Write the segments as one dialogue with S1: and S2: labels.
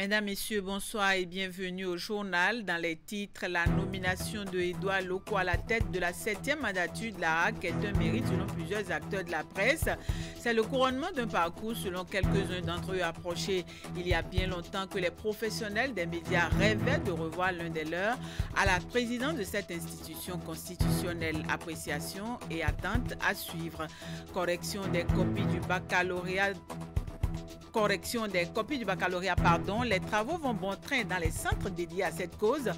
S1: Mesdames, Messieurs, bonsoir et bienvenue au journal. Dans les titres, la nomination de Edouard Loko à la tête de la 7e mandature de la HAC est un mérite selon plusieurs acteurs de la presse. C'est le couronnement d'un parcours selon quelques-uns d'entre eux approchés il y a bien longtemps que les professionnels des médias rêvaient de revoir l'un des leurs à la présidence de cette institution constitutionnelle. Appréciation et attente à suivre. Correction des copies du baccalauréat. Les travaux vont bon train dans les centres dédiés à cette cause.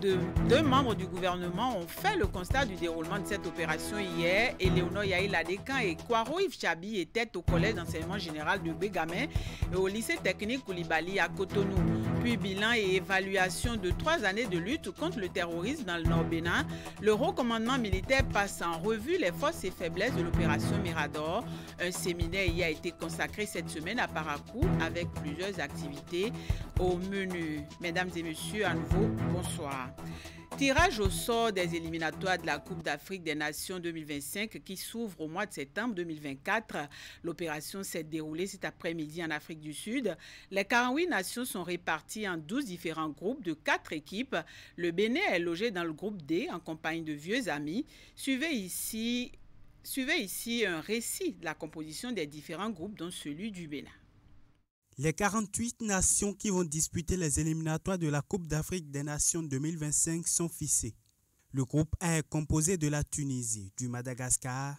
S1: Deux membres du gouvernement ont fait le constat du déroulement de cette opération hier. Éléonore Yaïl Adékan et Kwaro Yves Chabi étaient au collège d'enseignement général de Bégamé et au lycée technique Koulibaly à Cotonou. Puis bilan et évaluation de 3 années de lutte contre le terrorisme dans le Nord Bénin. Le haut commandement militaire passe en revue les forces et faiblesses de l'opération Mirador. Un séminaire y a été consacré cette semaine à Parakou avec plusieurs activités au menu. Mesdames et messieurs, à nouveau, bonsoir. Tirage au sort des éliminatoires de la Coupe d'Afrique des Nations 2025 qui s'ouvre au mois de septembre 2024. L'opération s'est déroulée cet après-midi en Afrique du Sud. Les 48 nations sont réparties en 12 différents groupes de 4 équipes. Le Bénin est logé dans le groupe D en compagnie de vieux amis. Suivez ici un récit de la composition des différents groupes dont celui du Bénin.
S2: Les 48 nations qui vont disputer les éliminatoires de la Coupe d'Afrique des Nations 2025 sont fixées. Le groupe A est composé de la Tunisie, du Madagascar,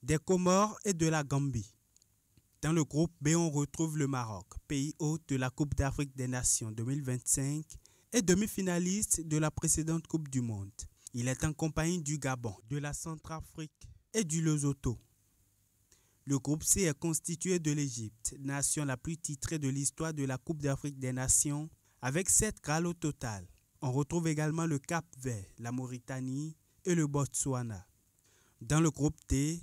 S2: des Comores et de la Gambie. Dans le groupe B, on retrouve le Maroc, pays hôte de la Coupe d'Afrique des Nations 2025 et demi-finaliste de la précédente Coupe du Monde. Il est en compagnie du Gabon, de la Centrafrique et du Lesotho. Le groupe C est constitué de l'Égypte, nation la plus titrée de l'histoire de la Coupe d'Afrique des Nations, avec 7 grades au total. On retrouve également le Cap-Vert, la Mauritanie et le Botswana. Dans le groupe D,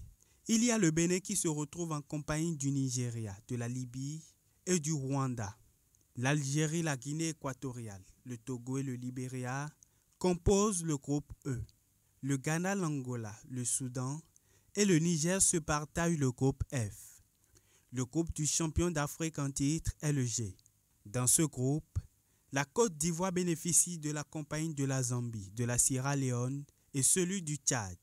S2: il y a le Bénin qui se retrouve en compagnie du Nigeria, de la Libye et du Rwanda. L'Algérie, la Guinée équatoriale, le Togo et le Libéria composent le groupe E. Le Ghana, l'Angola, le Soudan et le Niger se partagent le groupe F. Le groupe du champion d'Afrique en titre est le G. Dans ce groupe, la Côte d'Ivoire bénéficie de la compagnie de la Zambie, de la Sierra Leone et celui du Tchad.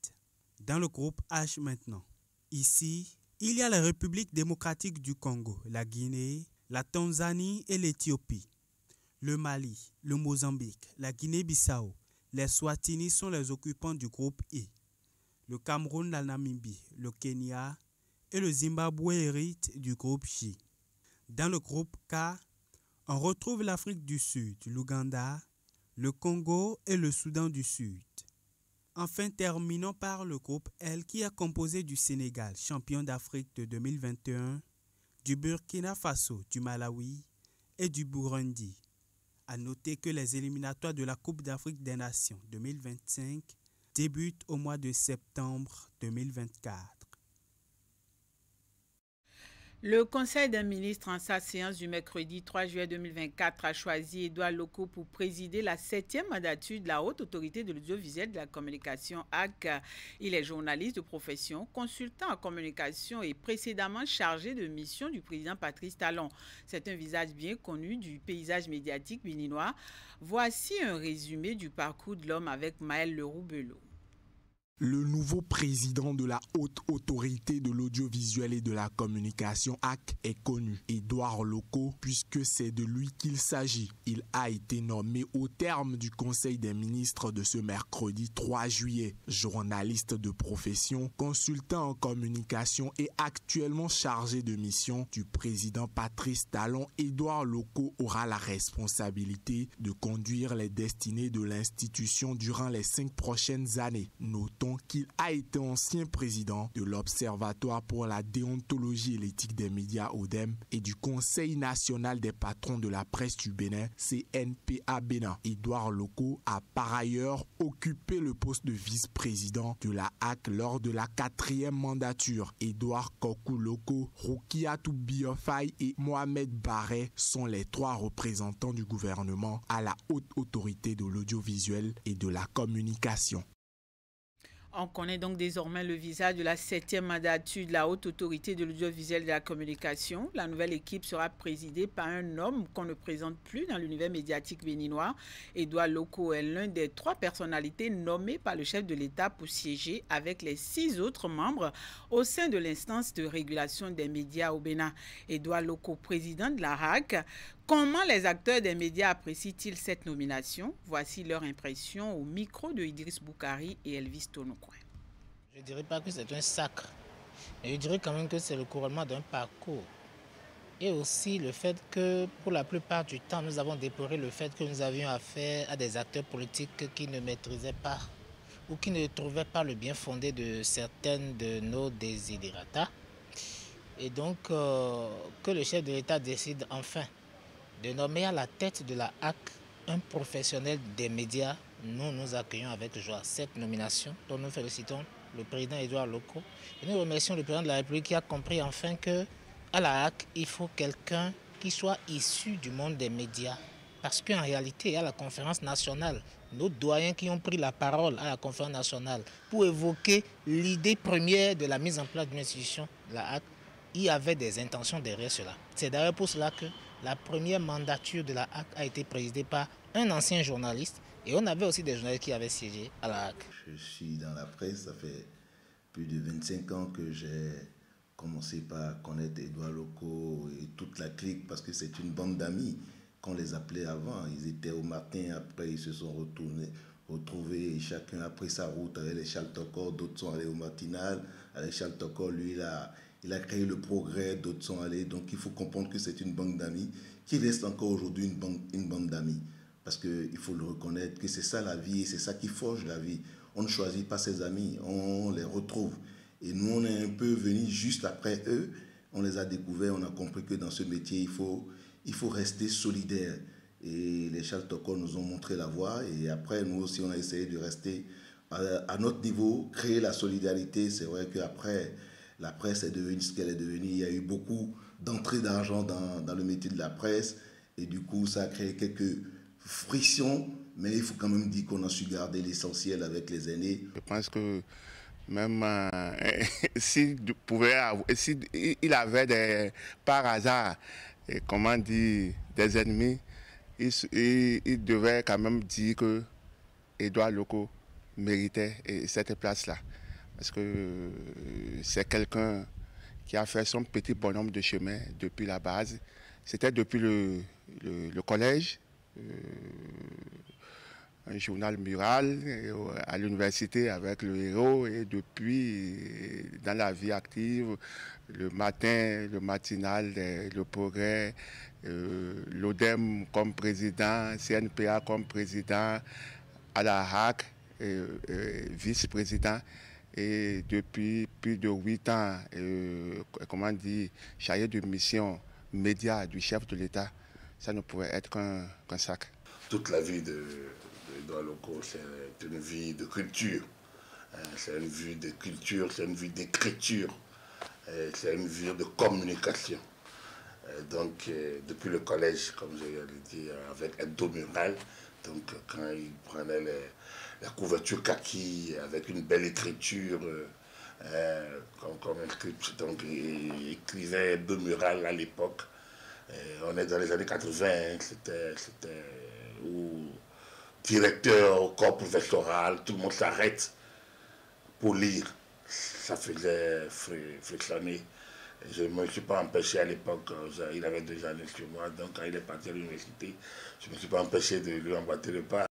S2: Dans le groupe H maintenant. Ici, il y a la République démocratique du Congo, la Guinée, la Tanzanie et l'Éthiopie. Le Mali, le Mozambique, la Guinée-Bissau, les Swatini sont les occupants du groupe I. Le Cameroun, la Namibie, le Kenya et le Zimbabwe héritent du groupe J. Dans le groupe K, on retrouve l'Afrique du Sud, l'Ouganda, le Congo et le Soudan du Sud. Enfin, terminons par le groupe L qui est composé du Sénégal, champion d'Afrique de 2021, du Burkina Faso, du Malawi et du Burundi. À noter que les éliminatoires de la Coupe d'Afrique des Nations 2025 débute au mois de septembre 2024.
S1: Le Conseil des ministres en sa séance du mercredi 3 juillet 2024 a choisi Edouard Loko pour présider la 7e mandature de la Haute Autorité de l'Audiovisuel de la Communication HAC. Il est journaliste de profession, consultant en communication et précédemment chargé de mission du président Patrice Talon. C'est un visage bien connu du paysage médiatique béninois. Voici un résumé du parcours de l'homme avec Maël Leroux-Belot.
S3: Le nouveau président de la Haute Autorité de l'Audiovisuel et de la Communication HAC est connu, Edouard Loko, puisque c'est de lui qu'il s'agit. Il a été nommé au terme du Conseil des ministres de ce mercredi 3 juillet. Journaliste de profession, consultant en communication et actuellement chargé de mission du président Patrice Talon, Edouard Loko aura la responsabilité de conduire les destinées de l'institution durant les 5 prochaines années. Notons qu'il a été ancien président de l'Observatoire pour la déontologie et l'éthique des médias ODEM et du Conseil national des patrons de la presse du Bénin, CNPA Bénin. Edouard Loko a par ailleurs occupé le poste de vice-président de la HAC lors de la 4e mandature. Edouard Kokou Loko, Roukiatou Biofay et Mohamed Barret sont les 3 représentants du gouvernement à la Haute Autorité de l'Audiovisuel et de la Communication.
S1: On connaît donc désormais le visage de la 7e mandature de la Haute Autorité de l'Audiovisuel et de la Communication. La nouvelle équipe sera présidée par un homme qu'on ne présente plus dans l'univers médiatique béninois. Edouard Loko est l'un des 3 personnalités nommées par le chef de l'État pour siéger avec les 6 autres membres au sein de l'instance de régulation des médias au Bénin. Edouard Loko, président de la RAC. Comment les acteurs des médias apprécient-ils cette nomination? Voici leur impression au micro de Idriss Boukari et Elvis Tonokouin.
S4: Je ne dirais pas que c'est un sacre, mais je dirais quand même que c'est le couronnement d'un parcours. Et aussi le fait que pour la plupart du temps, nous avons déploré le fait que nous avions affaire à des acteurs politiques qui ne maîtrisaient pas ou qui ne trouvaient pas le bien fondé de certaines de nos desiderata. Et donc que le chef de l'État décide enfin de nommer à la tête de la HAC un professionnel des médias, nous accueillons avec joie cette nomination dont nous félicitons le président Edouard Loko. Et nous remercions le président de la République qui a compris enfin qu'à la HAC, il faut quelqu'un qui soit issu du monde des médias. Parce qu'en réalité, à la conférence nationale, nos doyens qui ont pris la parole à la conférence nationale pour évoquer l'idée première de la mise en place d'une institution, la HAC, il y avait des intentions derrière cela. C'est d'ailleurs pour cela que la première mandature de la HAC a été présidée par un ancien journaliste et on avait aussi des journalistes qui avaient siégé à la HAC.
S5: Je suis dans la presse, ça fait plus de 25 ans que j'ai commencé par connaître Edouard Loko et toute la clique parce que c'est une bande d'amis qu'on les appelait avant. Ils étaient au matin, après ils se sont retrouvés et chacun a pris sa route avec les Charles Tokor, d'autres sont allés au matinal. Avec Charles Tokor, lui, il a créé le progrès, d'autres sont allés. Donc il faut comprendre que c'est une bande d'amis qui reste encore aujourd'hui une bande d'amis. Parce qu'il faut le reconnaître que c'est ça la vie et c'est ça qui forge la vie. On ne choisit pas ses amis, on les retrouve. Et nous, on est un peu venus juste après eux. On les a découverts, on a compris que dans ce métier, il faut rester solidaire. Et les Charles Tokor nous ont montré la voie. Et après, nous aussi, on a essayé de rester à notre niveau, créer la solidarité. C'est vrai qu'après, la presse est devenue ce qu'elle est devenue. Il y a eu beaucoup d'entrées d'argent dans le métier de la presse. Et du coup, ça a créé quelques frictions. Mais il faut quand même dire qu'on a su garder l'essentiel avec les aînés.
S6: Je pense que même s'il avait par hasard, comment dire, des ennemis, il devait quand même dire que Edouard Loko méritait cette place-là. Parce que c'est quelqu'un qui a fait son petit bonhomme de chemin depuis la base. C'était depuis le collège, un journal mural à l'université avec le Héros et depuis dans la vie active, le matin, le matinal, le Progrès, l'ODEM comme président, CNPA comme président, à la HAC, vice-président. Et depuis plus de 8 ans, comment dire, chargé de mission média du chef de l'État, ça ne pourrait être qu'un sac.
S7: Toute la vie d'Edouard Loko, c'est une vie de culture. C'est une vie de culture, c'est une vie d'écriture, c'est une vie de communication. Donc, depuis le collège, comme je l'ai dit, avec Hebdo Mural, donc quand il prenait la couverture kaki avec une belle écriture, donc il écrivait Hebdo Mural à l'époque. On est dans les années 80, c'était où directeur au corps professoral, tout le monde s'arrête pour lire. Ça faisait frissonner. Je ne me suis pas empêché à l'époque, il avait 2 années sur moi, donc quand il est parti à l'université, je ne me suis pas empêché de lui emboîter le pas.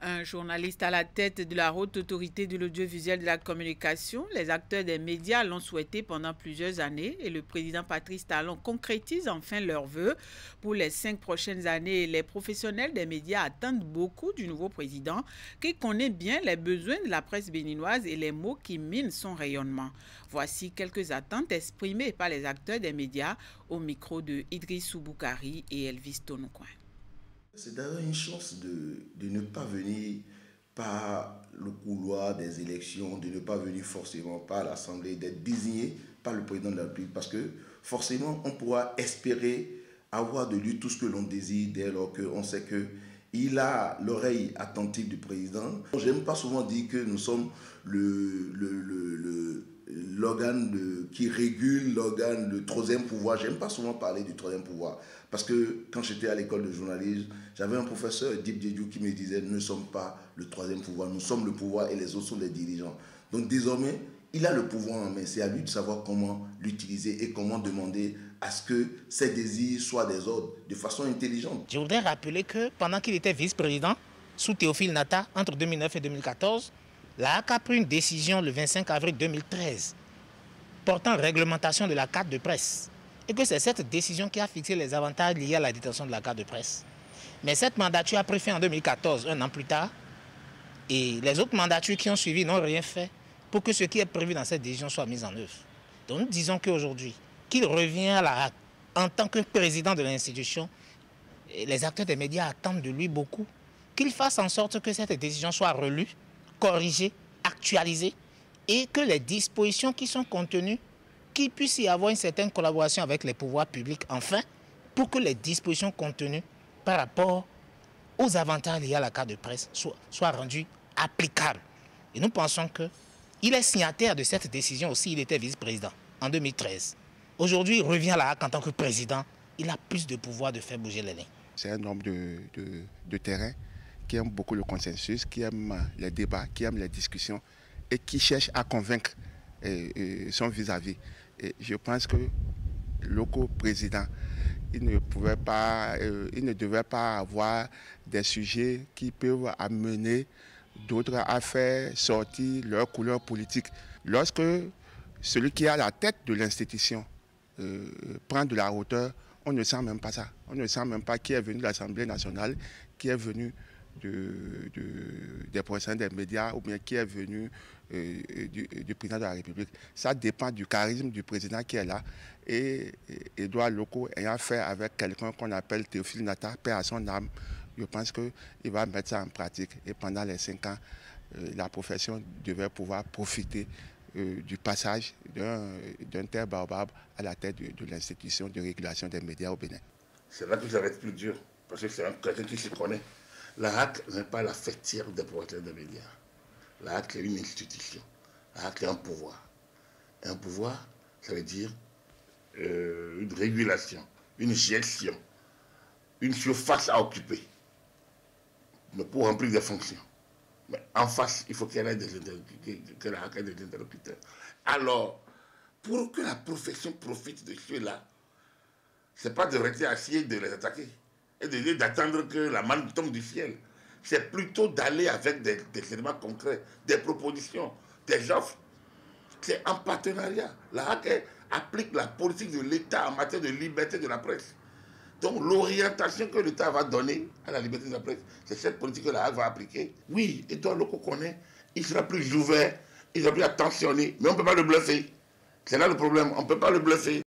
S1: Un journaliste à la tête de la Haute Autorité de l'Audiovisuel et de la Communication, les acteurs des médias l'ont souhaité pendant plusieurs années et le président Patrice Talon concrétise enfin leurs vœux. Pour les 5 prochaines années, les professionnels des médias attendent beaucoup du nouveau président qui connaît bien les besoins de la presse béninoise et les mots qui minent son rayonnement. Voici quelques attentes exprimées par les acteurs des médias au micro de Idriss Boukari et Elvis Tonokouin.
S5: C'est d'ailleurs une chance de ne pas venir par le couloir des élections, de ne pas venir forcément par l'Assemblée, d'être désigné par le président de la République, parce que forcément on pourra espérer avoir de lui tout ce que l'on désire dès lors qu'on sait qu'il Il a l'oreille attentive du président. J'aime pas souvent dire que nous sommes l'organe qui régule, l'organe, le troisième pouvoir. J'aime pas souvent parler du troisième pouvoir. Parce que quand j'étais à l'école de journalisme, j'avais un professeur, Dip Djedjou, qui me disait « Nous ne sommes pas le troisième pouvoir, nous sommes le pouvoir et les autres sont les dirigeants ». Donc désormais, il a le pouvoir en main. C'est à lui de savoir comment l'utiliser et comment demander à ce que ses désirs soient des ordres de façon intelligente.
S4: Je voudrais rappeler que pendant qu'il était vice-président, sous Théophile Nata, entre 2009 et 2014, la HAC a pris une décision le 25 avril 2013 portant réglementation de la carte de presse. Et que c'est cette décision qui a fixé les avantages liés à la détention de la carte de presse. Mais cette mandature a pris fin en 2014, un an plus tard, et les autres mandatures qui ont suivi n'ont rien fait pour que ce qui est prévu dans cette décision soit mis en œuvre. Donc nous disons qu'aujourd'hui, qu'il revient à la HAC en tant que président de l'institution, les acteurs des médias attendent de lui beaucoup, qu'il fasse en sorte que cette décision soit relue, corrigée, actualisée, et que les dispositions qui sont contenues, qu'il puisse y avoir une certaine collaboration avec les pouvoirs publics, enfin, pour que les dispositions contenues par rapport aux avantages liés à la carte de presse soient rendues applicables. Et nous pensons qu'il est signataire de cette décision aussi, il était vice-président en 2013. Aujourd'hui, il revient à la HAC en tant que président, il a plus de pouvoir de faire bouger les lignes.
S6: C'est un homme de terrain qui aime beaucoup le consensus, qui aime les débats, qui aime les discussions et qui cherche à convaincre son vis-à-vis. Et je pense que le président, il ne devait pas avoir des sujets qui peuvent amener d'autres à faire sortir leur couleur politique. Lorsque celui qui est à la tête de l'institution prend de la hauteur, on ne sent même pas ça. On ne sent même pas qui est venu de l'Assemblée nationale, qui est venu des présidents des médias ou bien qui est venu du président de la République. Ça dépend du charisme du président qui est là. Et Edouard Loko ayant fait avec quelqu'un qu'on appelle Théophile Nata, paix à son âme, je pense qu'il va mettre ça en pratique. Et pendant les 5 ans, la profession devait pouvoir profiter du passage d'un tel baobab à la tête de l'institution de régulation des médias au Bénin.
S7: C'est là que ça va être plus dur, parce que c'est quelqu'un qui se connaît. La HAC n'est pas la fêtière des propriétaires des médias. La HAC est une institution. La HAC est un pouvoir. Et un pouvoir, ça veut dire une régulation, une gestion, une surface à occuper, mais pour remplir des fonctions. Mais en face, il faut que la HAC ait des interlocuteurs. Alors, pour que la profession profite de ceux-là, ce n'est pas de rester assis et de les attaquer et d'attendre que la manne tombe du ciel. C'est plutôt d'aller avec des éléments concrets, des propositions, des offres. C'est en partenariat. La HAC applique la politique de l'État en matière de liberté de la presse. Donc l'orientation que l'État va donner à la liberté de la presse, c'est cette politique que la HAC va appliquer. Oui, Edouard Loko connaît, il sera plus ouvert, il sera plus attentionné, mais on ne peut pas le bluffer. C'est là le problème, on ne peut pas le bluffer.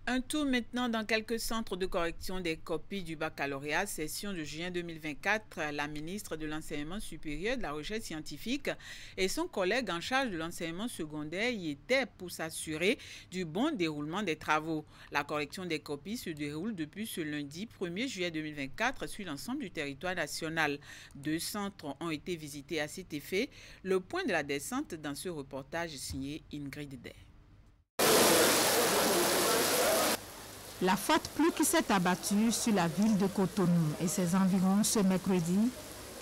S1: Un tour maintenant dans quelques centres de correction des copies du baccalauréat, session de juin 2024. La ministre de l'Enseignement supérieur, de la Recherche scientifique et son collègue en charge de l'enseignement secondaire y étaient pour s'assurer du bon déroulement des travaux. La correction des copies se déroule depuis ce lundi 1er juillet 2024 sur l'ensemble du territoire national. 2 centres ont été visités à cet effet. Le point de la descente dans ce reportage signé Ingrid Day.
S8: La forte pluie qui s'est abattue sur la ville de Cotonou et ses environs ce mercredi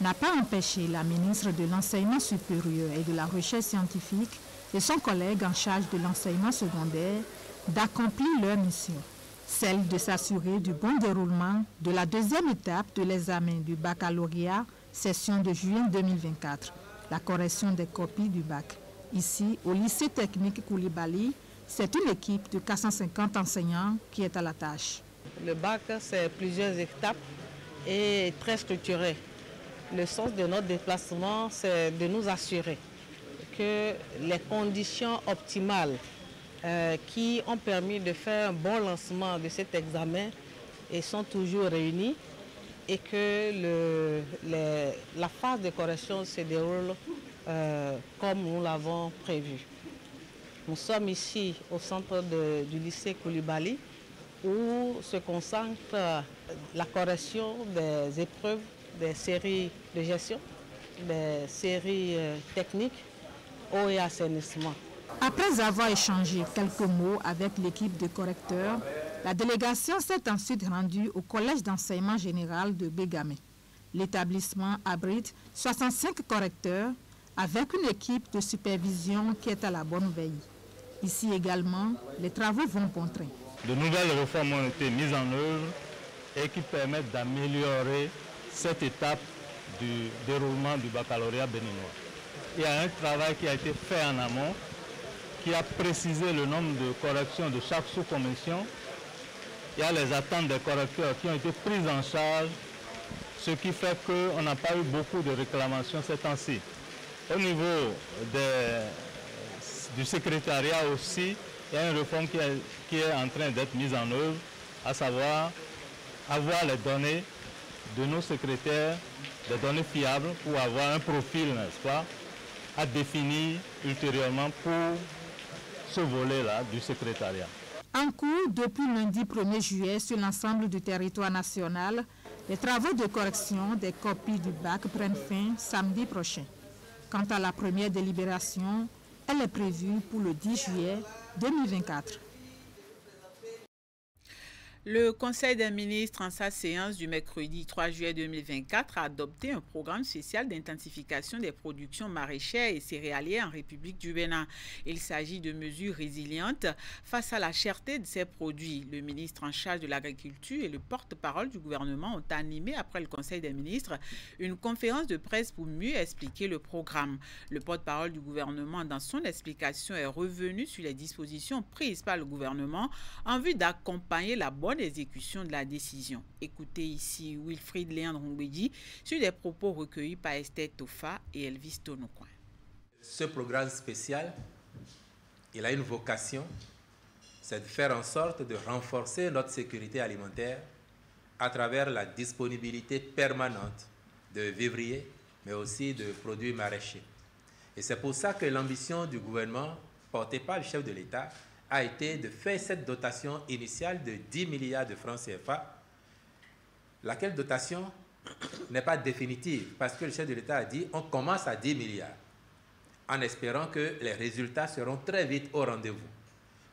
S8: n'a pas empêché la ministre de l'Enseignement supérieur et de la Recherche scientifique et son collègue en charge de l'enseignement secondaire d'accomplir leur mission, celle de s'assurer du bon déroulement de la 2e étape de l'examen du baccalauréat, session de juin 2024, la correction des copies du bac. Ici, au lycée technique Koulibaly, c'est une équipe de 450 enseignants qui est à la tâche.
S9: Le bac, c'est plusieurs étapes et très structuré. Le sens de notre déplacement, c'est de nous assurer que les conditions optimales qui ont permis de faire un bon lancement de cet examen sont toujours réunies et que la phase de correction se déroule comme nous l'avons prévu. Nous sommes ici au centre du lycée Koulibaly où se concentrent la correction des épreuves, des séries de gestion, des séries techniques, eau et assainissement.
S8: Après avoir échangé quelques mots avec l'équipe de correcteurs, la délégation s'est ensuite rendue au collège d'enseignement général de Bégamé. L'établissement abrite 65 correcteurs avec une équipe de supervision qui est à la bonne veille. Ici également, les travaux vont bon train.
S10: De nouvelles réformes ont été mises en œuvre et qui permettent d'améliorer cette étape du déroulement du baccalauréat béninois. Il y a un travail qui a été fait en amont, qui a précisé le nombre de corrections de chaque sous-commission. Il y a les attentes des correcteurs qui ont été prises en charge, ce qui fait qu'on n'a pas eu beaucoup de réclamations ces temps-ci. Au niveau du secrétariat aussi, il y a une réforme qui est en train d'être mise en œuvre, à savoir avoir les données de nos secrétaires, des données fiables pour avoir un profil, n'est-ce pas, à définir ultérieurement pour ce volet-là du secrétariat.
S8: En cours depuis lundi 1er juillet sur l'ensemble du territoire national, les travaux de correction des copies du bac prennent fin samedi prochain. Quant à la première délibération, elle est prévue pour le 10 juillet 2024.
S1: Le Conseil des ministres, en sa séance du mercredi 3 juillet 2024, a adopté un programme spécial d'intensification des productions maraîchères et céréalières en République du Bénin. Il s'agit de mesures résilientes face à la cherté de ces produits. Le ministre en charge de l'agriculture et le porte-parole du gouvernement ont animé, après le Conseil des ministres, une conférence de presse pour mieux expliquer le programme. Le porte-parole du gouvernement, dans son explication, est revenu sur les dispositions prises par le gouvernement en vue d'accompagner la bonne exécution de la décision. Écoutez ici Wilfried Léandre Ngwedi sur des propos recueillis par Esther Tofa et Elvis Tonocoin.
S11: Ce programme spécial, il a une vocation, c'est de faire en sorte de renforcer notre sécurité alimentaire à travers la disponibilité permanente de vivriers, mais aussi de produits maraîchers. Et c'est pour ça que l'ambition du gouvernement, portée par le chef de l'État, a été de faire cette dotation initiale de 10 milliards de francs CFA, laquelle dotation n'est pas définitive, parce que le chef de l'État a dit on commence à 10 milliards, en espérant que les résultats seront très vite au rendez-vous.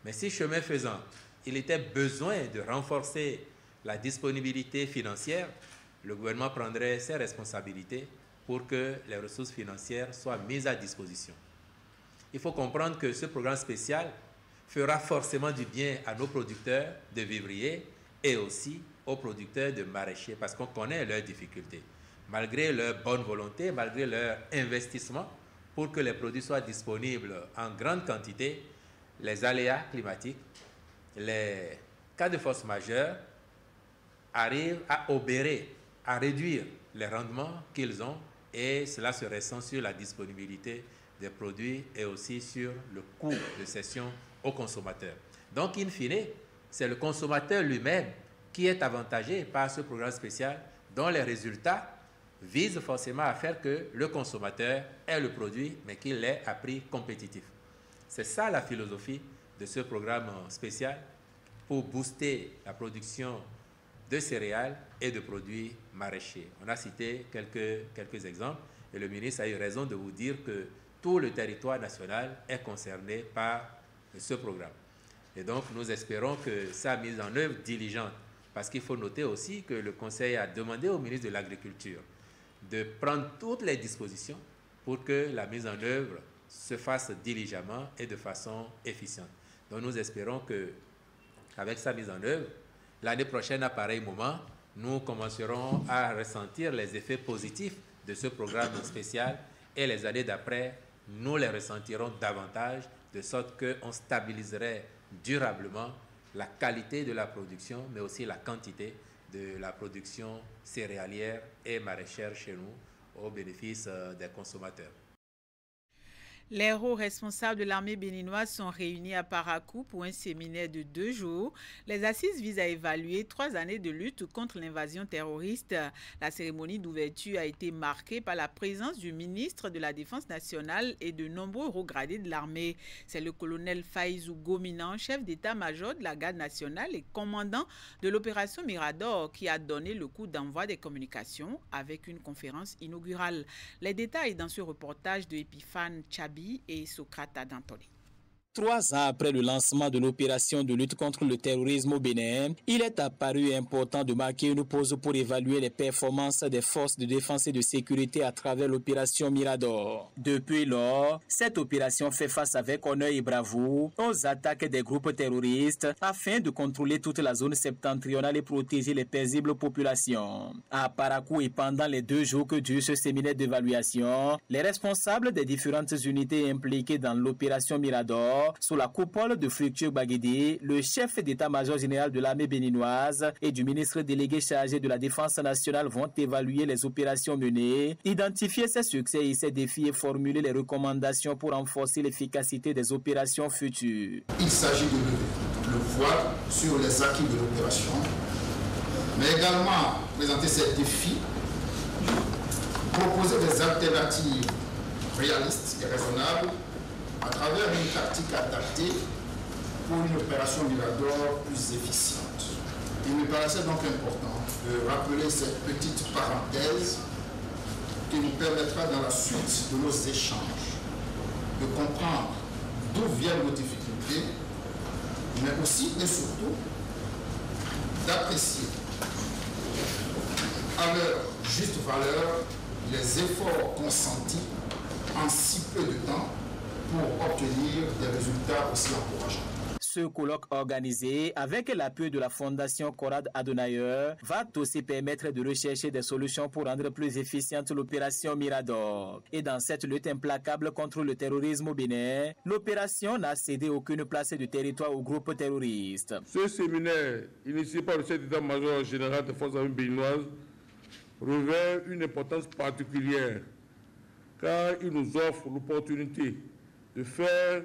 S11: Mais si chemin faisant, il était besoin de renforcer la disponibilité financière, le gouvernement prendrait ses responsabilités pour que les ressources financières soient mises à disposition. Il faut comprendre que ce programme spécial fera forcément du bien à nos producteurs de vivriers et aussi aux producteurs de maraîchers, parce qu'on connaît leurs difficultés. Malgré leur bonne volonté, malgré leur investissement, pour que les produits soient disponibles en grande quantité, les aléas climatiques, les cas de force majeure arrivent à obérer, à réduire les rendements qu'ils ont, et cela se ressent sur la disponibilité des produits et aussi sur le coût de cession aux consommateurs. Donc, in fine, c'est le consommateur lui-même qui est avantagé par ce programme spécial dont les résultats visent forcément à faire que le consommateur ait le produit, mais qu'il l'ait à prix compétitif. C'est ça la philosophie de ce programme spécial pour booster la production de céréales et de produits maraîchers. On a cité quelques exemples et le ministre a eu raison de vous dire que tout le territoire national est concerné par ce programme. Et donc, nous espérons que sa mise en œuvre diligente, parce qu'il faut noter aussi que le Conseil a demandé au ministre de l'Agriculture de prendre toutes les dispositions pour que la mise en œuvre se fasse diligemment et de façon efficiente. Donc, nous espérons qu'avec sa mise en œuvre, l'année prochaine, à pareil moment, nous commencerons à ressentir les effets positifs de ce programme spécial et les années d'après, nous les ressentirons davantage, de sorte qu'on stabiliserait durablement la qualité de la production, mais aussi la quantité de la production céréalière et maraîchère chez nous, au bénéfice des consommateurs.
S1: Les hauts responsables de l'armée béninoise sont réunis à Parakou pour un séminaire de 2 jours. Les assises visent à évaluer 3 années de lutte contre l'invasion terroriste. La cérémonie d'ouverture a été marquée par la présence du ministre de la Défense nationale et de nombreux hauts gradés de l'armée. C'est le colonel Faïzou Gominan, chef d'état-major de la garde nationale et commandant de l'opération Mirador, qui a donné le coup d'envoi des communications avec une conférence inaugurale. Les détails dans ce reportage de Epiphane Chabi et Socrate Dantoni.
S12: 3 ans après le lancement de l'opération de lutte contre le terrorisme au Bénin, il est apparu important de marquer une pause pour évaluer les performances des forces de défense et de sécurité à travers l'opération Mirador. Depuis lors, cette opération fait face avec honneur et bravoure aux attaques des groupes terroristes afin de contrôler toute la zone septentrionale et protéger les paisibles populations. À Parakou et pendant les 2 jours que dure ce séminaire d'évaluation, les responsables des différentes unités impliquées dans l'opération Mirador sous la coupole de Fructueux Baguédé, le chef d'état-major général de l'armée béninoise et du ministre délégué chargé de la défense nationale vont évaluer les opérations menées, identifier ses succès et ses défis et formuler les recommandations pour renforcer l'efficacité des opérations futures.
S13: Il s'agit de lever le voile sur les acquis de l'opération, mais également présenter ces défis, proposer des alternatives réalistes et raisonnables à travers une tactique adaptée pour une opération Mirador plus efficiente. Il me paraissait donc important de rappeler cette petite parenthèse qui nous permettra dans la suite de nos échanges de comprendre d'où viennent nos difficultés, mais aussi et surtout d'apprécier à leur juste valeur les efforts consentis en si peu de temps pour obtenir des résultats aussi encourageants.
S12: Ce colloque organisé avec l'appui de la Fondation Konrad Adenauer va aussi permettre de rechercher des solutions pour rendre plus efficiente l'opération Mirador. Et dans cette lutte implacable contre le terrorisme au Bénin, l'opération n'a cédé aucune place de territoire aux groupes terroristes.
S14: Ce séminaire, initié par le chef d'état-major général des forces armées béninoises, revêt une importance particulière car il nous offre l'opportunité de faire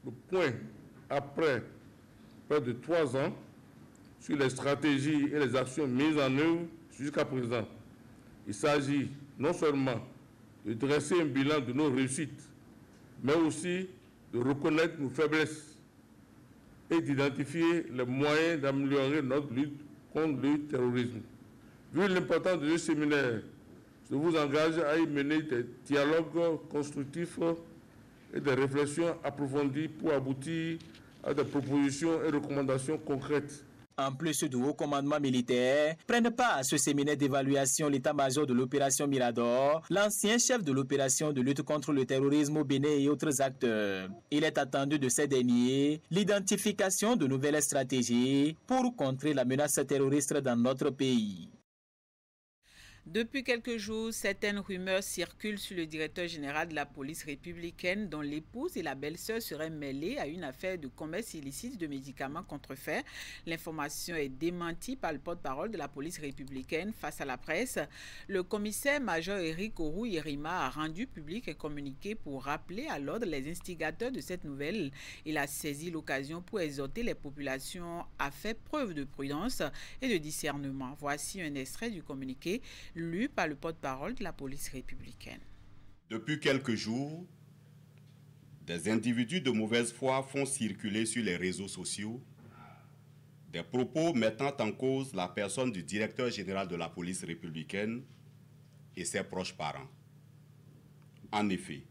S14: le point après près de 3 ans sur les stratégies et les actions mises en œuvre jusqu'à présent. Il s'agit non seulement de dresser un bilan de nos réussites, mais aussi de reconnaître nos faiblesses et d'identifier les moyens d'améliorer notre lutte contre le terrorisme. Vu l'importance de ce séminaire, je vous engage à y mener des dialogues constructifs et des réflexions approfondies pour aboutir à des propositions et recommandations concrètes.
S12: En plus du haut commandement militaire, prennent part à ce séminaire d'évaluation l'état-major de l'opération Mirador, l'ancien chef de l'opération de lutte contre le terrorisme au Bénin et autres acteurs. Il est attendu de ces derniers l'identification de nouvelles stratégies pour contrer la menace terroriste dans notre pays.
S1: Depuis quelques jours, certaines rumeurs circulent sur le directeur général de la police républicaine dont l'épouse et la belle-sœur seraient mêlées à une affaire de commerce illicite de médicaments contrefaits. L'information est démentie par le porte-parole de la police républicaine face à la presse. Le commissaire-major Éric Orou-Yerima a rendu public un communiqué pour rappeler à l'ordre les instigateurs de cette nouvelle. Il a saisi l'occasion pour exhorter les populations à faire preuve de prudence et de discernement. Voici un extrait du communiqué lu par le porte-parole de la police républicaine.
S15: Depuis quelques jours, des individus de mauvaise foi font circuler sur les réseaux sociaux des propos mettant en cause la personne du directeur général de la police républicaine et ses proches parents. En effet,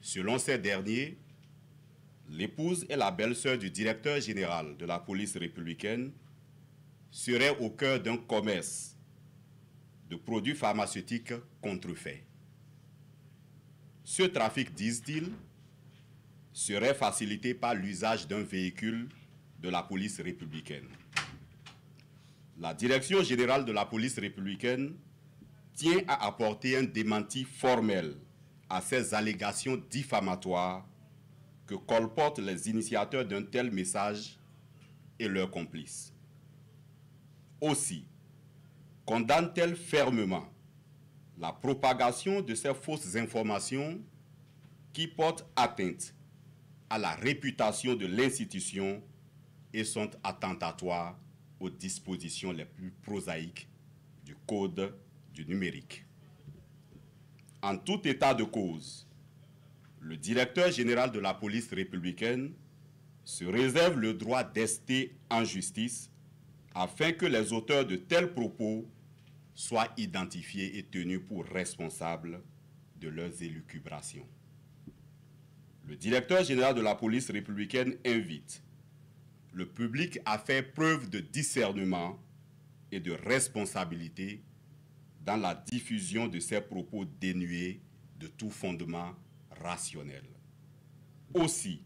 S15: selon ces derniers, l'épouse et la belle-sœur du directeur général de la police républicaine seraient au cœur d'un commerce de produits pharmaceutiques contrefaits. Ce trafic, disent-ils, serait facilité par l'usage d'un véhicule de la police républicaine. La Direction générale de la police républicaine tient à apporter un démenti formel à ces allégations diffamatoires que colportent les initiateurs d'un tel message et leurs complices. Aussi, condamne-t-elle fermement la propagation de ces fausses informations qui portent atteinte à la réputation de l'institution et sont attentatoires aux dispositions les plus prosaïques du Code du numérique. En tout état de cause, le directeur général de la police républicaine se réserve le droit d'ester en justice afin que les auteurs de tels propos soient identifiés et tenus pour responsables de leurs élucubrations. Le directeur général de la police républicaine invite le public à faire preuve de discernement et de responsabilité dans la diffusion de ces propos dénués de tout fondement rationnel. Aussi,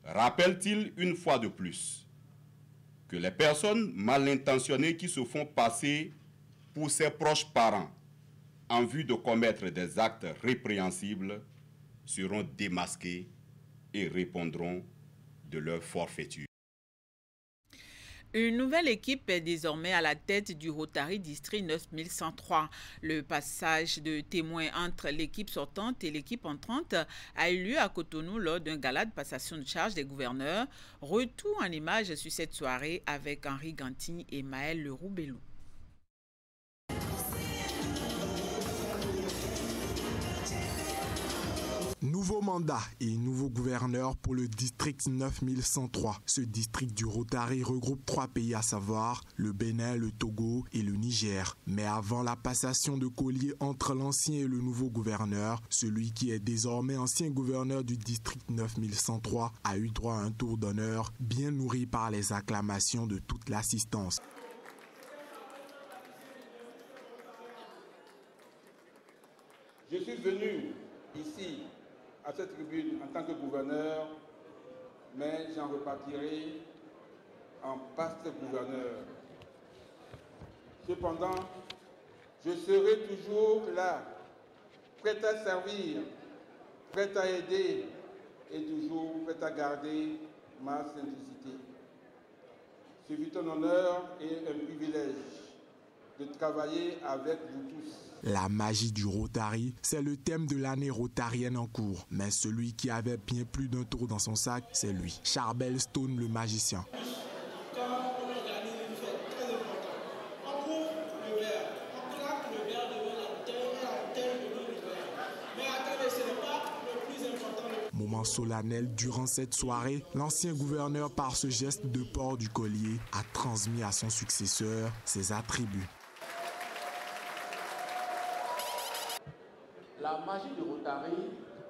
S15: rappelle-t-il une fois de plus que les personnes mal intentionnées qui se font passer pour ses proches parents en vue de commettre des actes répréhensibles seront démasquées et répondront de leur forfaiture.
S1: Une nouvelle équipe est désormais à la tête du Rotary District 9103. Le passage de témoins entre l'équipe sortante et l'équipe entrante a eu lieu à Cotonou lors d'un gala de passation de charge des gouverneurs. Retour en images sur cette soirée avec Henri Gantigne et Maël Leroux-Bellou.
S3: Nouveau mandat et nouveau gouverneur pour le district 9103. Ce district du Rotary regroupe 3 pays, à savoir le Bénin, le Togo et le Niger. Mais avant la passation de collier entre l'ancien et le nouveau gouverneur, celui qui est désormais ancien gouverneur du district 9103 a eu droit à un tour d'honneur bien nourri par les acclamations de toute l'assistance.
S16: Je suis venu ici à cette tribune en tant que gouverneur, mais j'en repartirai en vaste gouverneur. Cependant, je serai toujours là, prêt à servir, prêt à aider et toujours prêt à garder ma simplicité. Ce fut un honneur et un privilège de travailler avec vous tous.
S3: La magie du Rotary, c'est le thème de l'année rotarienne en cours. Mais celui qui avait bien plus d'un tour dans son sac, c'est lui, Charbel Stone, le magicien. Moment solennel durant cette soirée, l'ancien gouverneur, par ce geste de port du collier, a transmis à son successeur ses attributs.
S17: La magie du Rotary,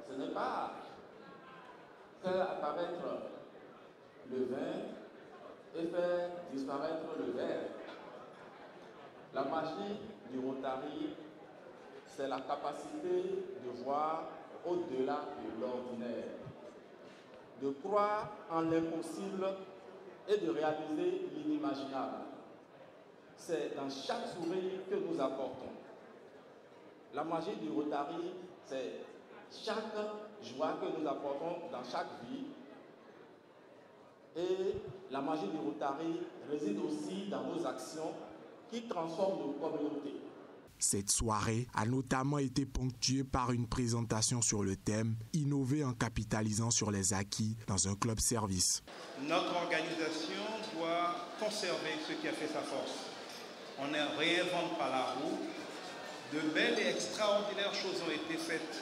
S17: ce n'est pas faire apparaître le vin et faire disparaître le verre. La magie du Rotary, c'est la capacité de voir au-delà de l'ordinaire, de croire en l'impossible et de réaliser l'inimaginable. C'est dans chaque sourire que nous apportons. La magie du Rotary, c'est chaque joie que nous apportons dans chaque vie. Et la magie du Rotary réside aussi dans nos actions qui transforment nos communautés.
S3: Cette soirée a notamment été ponctuée par une présentation sur le thème « Innover en capitalisant sur les acquis dans un club service ».
S18: Notre organisation doit conserver ce qui a fait sa force. On ne réinvente pas la roue. De belles et extraordinaires choses ont été faites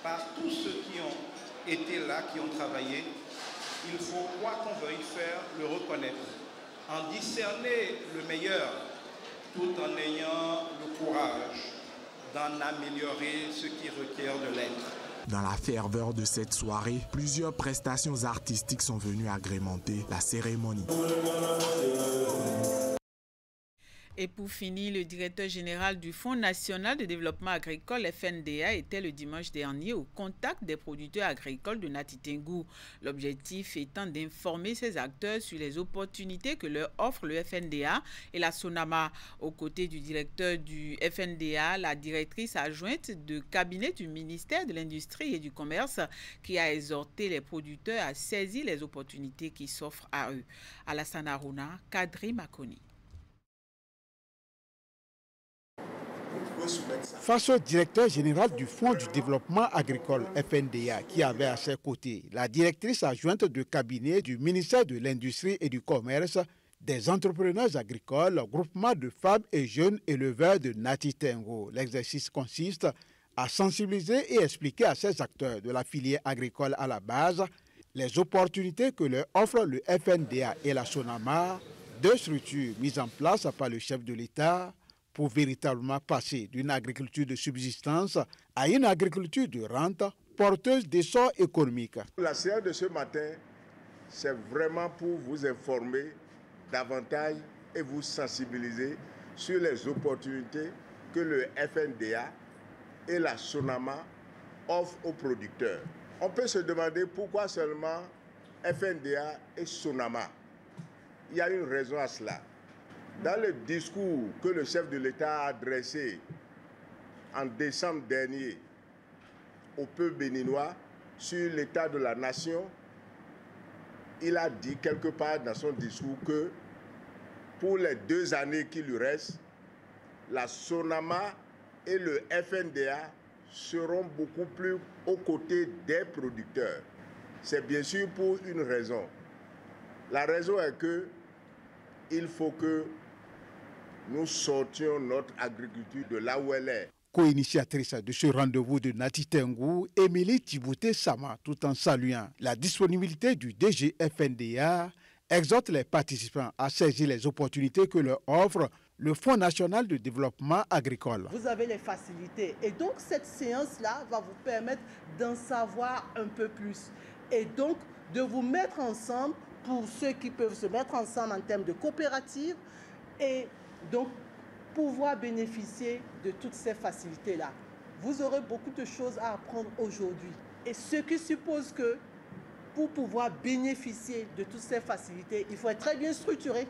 S18: par tous ceux qui ont été là, qui ont travaillé. Il faut, quoi qu'on veuille faire, le reconnaître, en discerner le meilleur, tout en ayant le courage d'en améliorer ce qui requiert de l'être.
S3: Dans la ferveur de cette soirée, plusieurs prestations artistiques sont venues agrémenter la cérémonie.
S1: Et pour finir, le directeur général du Fonds national de développement agricole FNDA était le dimanche dernier au contact des producteurs agricoles de Nati-Tengou. L'objectif étant d'informer ces acteurs sur les opportunités que leur offre le FNDA et la SONAMA. Aux côtés du directeur du FNDA, la directrice adjointe de cabinet du ministère de l'Industrie et du Commerce qui a exhorté les producteurs à saisir les opportunités qui s'offrent à eux. Alassane Aruna, Kadri Makoni.
S19: Il faut soumettre ça.
S20: Face au directeur général du Fonds du développement agricole FNDA qui avait à ses côtés la directrice adjointe de cabinet du ministère de l'Industrie et du Commerce, des entrepreneurs agricoles, groupement de femmes et jeunes éleveurs de Nati Tengo. L'exercice consiste à sensibiliser et expliquer à ces acteurs de la filière agricole à la base les opportunités que leur offrent le FNDA et la SONAMA, deux structures mises en place par le chef de l'État pour véritablement passer d'une agriculture de subsistance à une agriculture de rente porteuse d'essor économique.
S21: La séance de ce matin, c'est vraiment pour vous informer davantage et vous sensibiliser sur les opportunités que le FNDA et la SONAMA offrent aux producteurs. On peut se demander pourquoi seulement FNDA et SONAMA. Il y a une raison à cela. Dans le discours que le chef de l'État a adressé en décembre dernier au peuple béninois sur l'état de la nation, il a dit quelque part dans son discours que pour les 2 années qui lui restent, la SONAMA et le FNDA seront beaucoup plus aux côtés des producteurs. C'est bien sûr pour une raison. La raison est que il faut que nous sortions notre agriculture de là où elle est.
S20: Co-initiatrice de ce rendez-vous de Nati Tengo, Émilie Thibouté-Sama, tout en saluant la disponibilité du DG FNDA, exhorte les participants à saisir les opportunités que leur offre le Fonds national de développement agricole.
S22: Vous avez les facilités et donc cette séance-là va vous permettre d'en savoir un peu plus et donc de vous mettre ensemble pour ceux qui peuvent se mettre ensemble en termes de coopérative et donc pouvoir bénéficier de toutes ces facilités-là. Vous aurez beaucoup de choses à apprendre aujourd'hui et ce qui suppose que pour pouvoir bénéficier de toutes ces facilités, il faut être très bien structuré,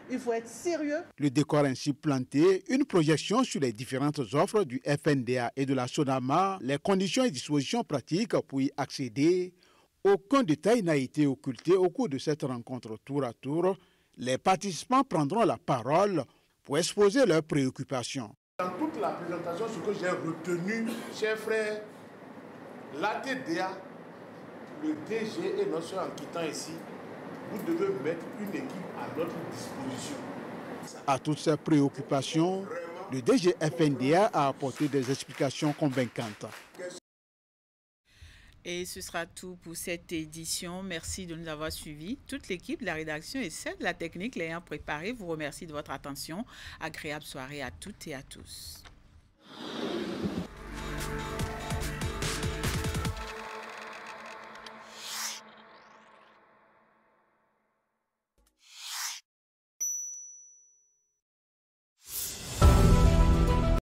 S22: il faut être sérieux.
S20: Le décor ainsi planté, une projection sur les différentes offres du FNDA et de la SONAMA, les conditions et dispositions pratiques pour y accéder. Aucun détail n'a été occulté au cours de cette rencontre tour à tour. Les participants prendront la parole pour exposer leurs préoccupations.
S19: Dans toute la présentation, ce que j'ai retenu, chers frères, l'ATDA, le DG et nos soeurs en quittant ici, vous devez mettre une équipe à notre disposition.
S20: À toutes ces préoccupations, le DG FNDA a apporté des explications convaincantes.
S1: Et ce sera tout pour cette édition. Merci de nous avoir suivis. Toute l'équipe de la rédaction et celle de la technique l'ayant préparée vous remercie de votre attention. Agréable soirée à toutes et à tous.